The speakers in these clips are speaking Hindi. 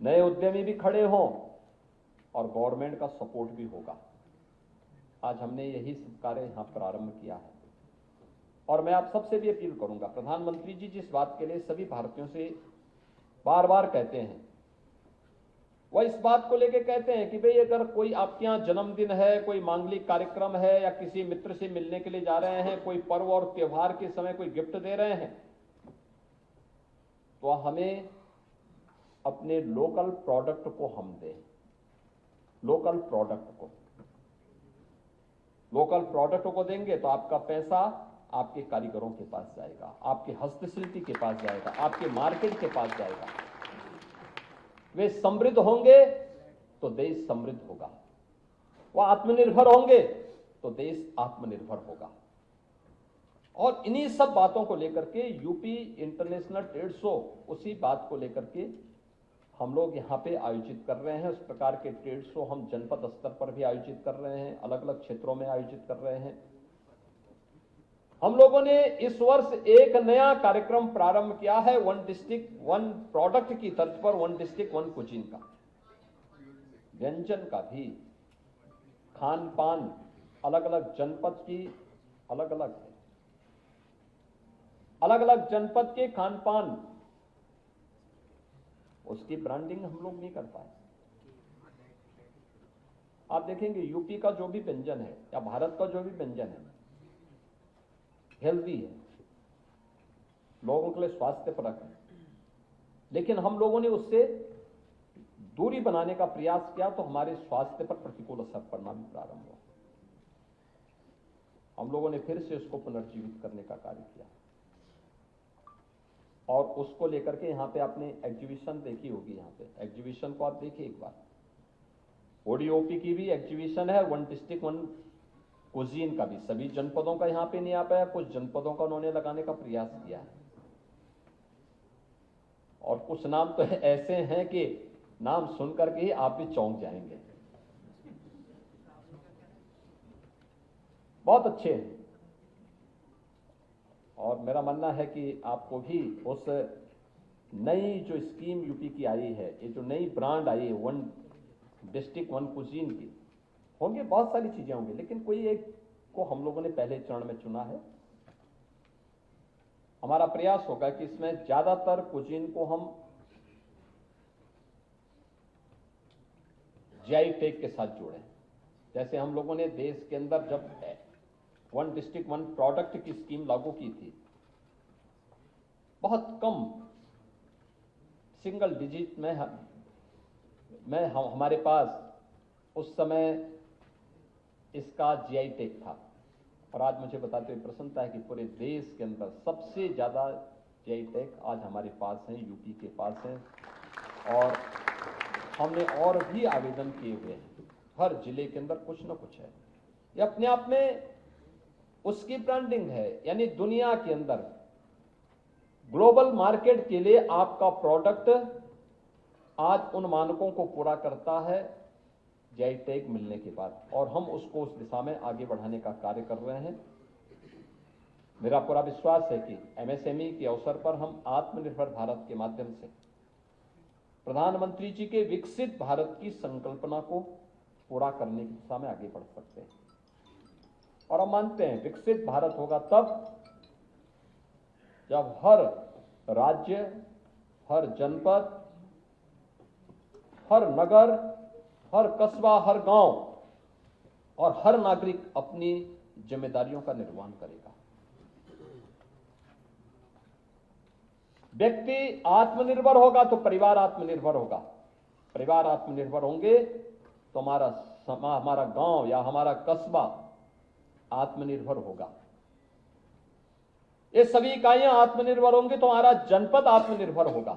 नए उद्यमी भी खड़े हों और गवर्नमेंट का सपोर्ट भी होगा। आज हमने यही सब कार्य यहां प्रारंभ किया है और मैं आप सबसे भी अपील करूंगा, प्रधानमंत्री जी जिस बात के लिए सभी भारतीयों से बार बार कहते हैं, वह इस बात को लेकर कहते हैं कि भाई अगर कोई आपके यहाँ जन्मदिन है, कोई मांगलिक कार्यक्रम है या किसी मित्र से मिलने के लिए जा रहे हैं, कोई पर्व और त्योहार के समय कोई गिफ्ट दे रहे हैं, तो हमें अपने लोकल प्रोडक्ट को हम दें। लोकल प्रोडक्ट को देंगे तो आपका पैसा आपके कारीगरों के पास जाएगा, आपके हस्तशिल्पी के पास जाएगा, आपके मार्केट के पास जाएगा। वे समृद्ध होंगे तो देश समृद्ध होगा, वह आत्मनिर्भर होंगे तो देश आत्मनिर्भर होगा। और इन्हीं सब बातों को लेकर के यूपी इंटरनेशनल ट्रेड शो, उसी बात को लेकर के हम लोग यहाँ पे आयोजित कर रहे हैं। उस प्रकार के ट्रेड शो हम जनपद स्तर पर भी आयोजित कर रहे हैं, अलग अलग क्षेत्रों में आयोजित कर रहे हैं। हम लोगों ने इस वर्ष एक नया कार्यक्रम प्रारंभ किया है, वन डिस्ट्रिक्ट वन प्रोडक्ट की तर्ज पर वन डिस्ट्रिक्ट वन कुजीन का। व्यंजन का भी, खान पान अलग अलग जनपद की अलग अलग है, अलग अलग जनपद के खान पान, उसकी ब्रांडिंग हम लोग नहीं कर पाए। आप देखेंगे यूपी का जो भी व्यंजन है या भारत का जो भी व्यंजन है हेल्दी है, लोगों के लिए स्वास्थ्यप्रद है, लेकिन हम लोगों ने उससे दूरी बनाने का प्रयास किया तो हमारे स्वास्थ्य पर प्रतिकूल असर पड़ना भी प्रारंभ हुआ। हम लोगों ने फिर से उसको पुनर्जीवित करने का कार्य किया और उसको लेकर के यहाँ पे आपने एग्जीबिशन देखी होगी। यहाँ पे एग्जीबिशन को आप देखिए एक बार, ओडीओपी की भी एग्जीबिशन है, वन डिस्ट्रिक्ट वन कुजीन का भी। सभी जनपदों का यहाँ पे नहीं आ पाया, कुछ जनपदों का उन्होंने लगाने का प्रयास किया है और कुछ नाम तो ऐसे हैं कि नाम सुनकर के ही आप भी चौंक जाएंगे, बहुत अच्छे हैं। और मेरा मानना है कि आपको भी उस नई जो स्कीम यूपी की आई है, ये जो नई ब्रांड आई है वन डिस्ट्रिक्ट वन कुजीन की, होंगे बहुत सारी चीजें होंगी, लेकिन कोई एक को हम लोगों ने पहले चरण में चुना है। हमारा प्रयास होगा कि इसमें ज्यादातर कुजीन को हम जीआई टैग के साथ जोड़ें। जैसे हम लोगों ने देश के अंदर जब वन डिस्ट्रिक्ट वन प्रोडक्ट की स्कीम लागू की थी, बहुत कम सिंगल डिजिट में हमारे पास उस समय इसका जीआई टैग था और आज मुझे बताते हुए प्रसन्नता है कि पूरे देश के अंदर सबसे ज्यादा जीआई टैग आज हमारे पास हैं, यूपी के पास हैं। और हमने और भी आवेदन किए हुए हैं, हर जिले के अंदर कुछ ना कुछ है। ये अपने आप में उसकी ब्रांडिंग है, यानी दुनिया के अंदर ग्लोबल मार्केट के लिए आपका प्रोडक्ट आज उन मानकों को पूरा करता है जीआई टैग मिलने के बाद, और हम उसको उस दिशा में आगे बढ़ाने का कार्य कर रहे हैं। मेरा पूरा विश्वास है कि एमएसएमई के अवसर पर हम आत्मनिर्भर भारत के माध्यम से प्रधानमंत्री जी के विकसित भारत की संकल्पना को पूरा करने की दिशा में आगे बढ़ सकते हैं। और हम मानते हैं विकसित भारत होगा तब जब हर राज्य, हर जनपद, हर नगर, हर कस्बा, हर गांव और हर नागरिक अपनी जिम्मेदारियों का निर्वहन करेगा। व्यक्ति आत्मनिर्भर होगा तो परिवार आत्मनिर्भर होगा, परिवार आत्मनिर्भर होंगे तो हमारा गांव या हमारा कस्बा आत्मनिर्भर होगा। ये सभी इकाइयां आत्मनिर्भर होंगी तो हमारा जनपद आत्मनिर्भर होगा,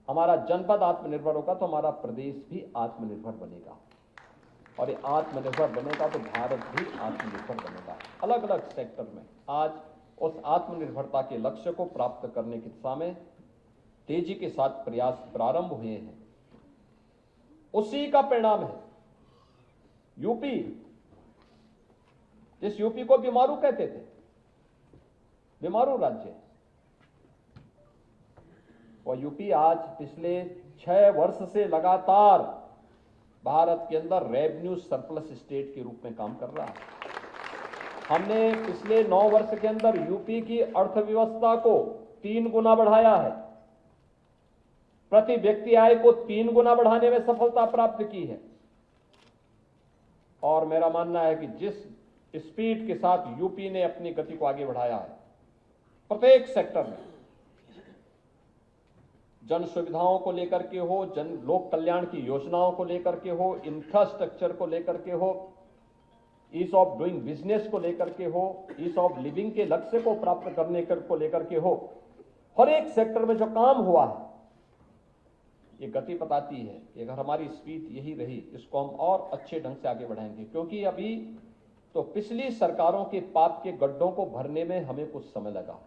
हमारा जनपद आत्मनिर्भर होगा तो हमारा प्रदेश भी आत्मनिर्भर बनेगा, और ये आत्मनिर्भर बनेगा तो भारत भी आत्मनिर्भर बनेगा। अलग अलग सेक्टर में आज उस आत्मनिर्भरता के लक्ष्य को प्राप्त करने की दिशा में तेजी के साथ प्रयास प्रारंभ हुए हैं। उसी का परिणाम है यूपी, जिस यूपी को बीमारू कहते थे, बीमारू राज्य, और यूपी आज पिछले 6 वर्ष से लगातार भारत के अंदर रेवेन्यू सरप्लस स्टेट के रूप में काम कर रहा है। हमने पिछले 9 वर्ष के अंदर यूपी की अर्थव्यवस्था को 3 गुना बढ़ाया है, प्रति व्यक्ति आय को 3 गुना बढ़ाने में सफलता प्राप्त की है। और मेरा मानना है कि जिस स्पीड के साथ यूपी ने अपनी गति को आगे बढ़ाया है, प्रत्येक सेक्टर में, जन सुविधाओं को लेकर के हो, जन लोक कल्याण की योजनाओं को लेकर के हो, इंफ्रास्ट्रक्चर को लेकर के हो, ईज ऑफ डूइंग बिजनेस को लेकर के हो, ईज ऑफ लिविंग के लक्ष्य को प्राप्त करने को लेकर के हो, हर एक सेक्टर में जो काम हुआ है, ये गति बताती है कि अगर हमारी स्पीड यही रही, इसको हम और अच्छे ढंग से आगे बढ़ाएंगे। क्योंकि अभी तो पिछली सरकारों के पाप के गड्ढों को भरने में हमें कुछ समय लगा,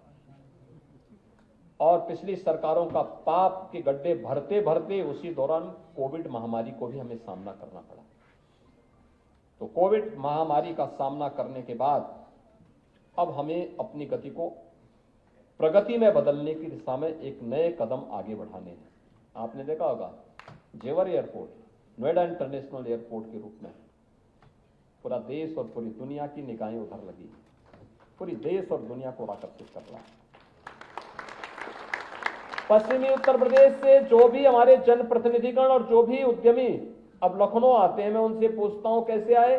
और पिछली सरकारों का पाप के गड्ढे भरते भरते उसी दौरान कोविड महामारी को भी हमें सामना करना पड़ा। तो कोविड महामारी का सामना करने के बाद अब हमें अपनी गति को प्रगति में बदलने की दिशा में एक नए कदम आगे बढ़ाने हैं। आपने देखा होगा जेवर एयरपोर्ट, नोएडा इंटरनेशनल एयरपोर्ट के रूप में पूरा देश और पूरी दुनिया की निगाहें उधर लगी, पूरी देश और दुनिया को आकर्षित कर रहा है। पश्चिमी उत्तर प्रदेश से जो भी हमारे जनप्रतिनिधिगण और जो भी उद्यमी अब लखनऊ आते हैं, मैं उनसे पूछता हूं कैसे आए।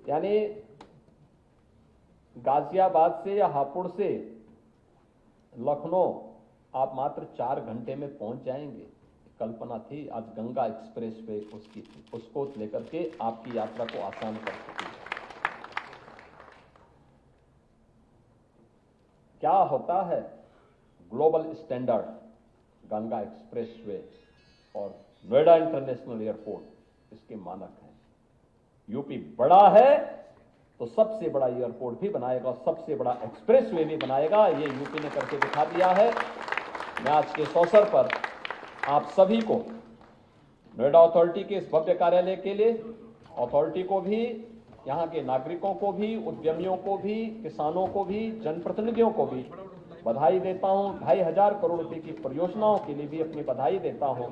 यानी गाजियाबाद से या हापुड़ से लखनऊ आप मात्र 4 घंटे में पहुंच जाएंगे। कल्पना थी, आज गंगा एक्सप्रेस वे उसकी थी, उसको लेकर के आपकी यात्रा को आसान कर सकी है। क्या होता है global standard, Ganga express way और नोएडा इंटरनेशनल एयरपोर्ट इसके मानक हैं। यूपी बड़ा है तो सबसे बड़ा एयरपोर्ट भी बनाएगा, सबसे बड़ा एक्सप्रेस वे भी बनाएगा। ये यूपी ने करके दिखा दिया है। मैं आज के इस अवसर पर आप सभी को, नोएडा अथॉरिटी के इस भव्य कार्यालय के लिए, अथॉरिटी को भी, यहाँ के नागरिकों को भी, उद्यमियों को भी, किसानों को भी, जनप्रतिनिधियों को भी बधाई देता हूं। 2,500 करोड़ रुपए की परियोजनाओं के लिए भी अपनी बधाई देता हूं।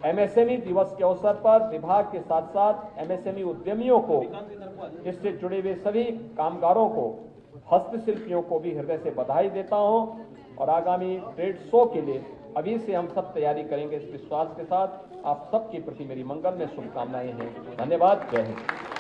एमएसएमई दिवस के अवसर पर विभाग के साथ साथ एमएसएमई उद्यमियों को, इससे जुड़े हुए सभी कामगारों को, हस्तशिल्पियों को भी हृदय से बधाई देता हूं। और आगामी ट्रेड शो के लिए अभी से हम सब तैयारी करेंगे इस विश्वास के साथ। आप सबके प्रति मेरी मंगल में शुभकामनाएं हैं। धन्यवाद। जय हिंद।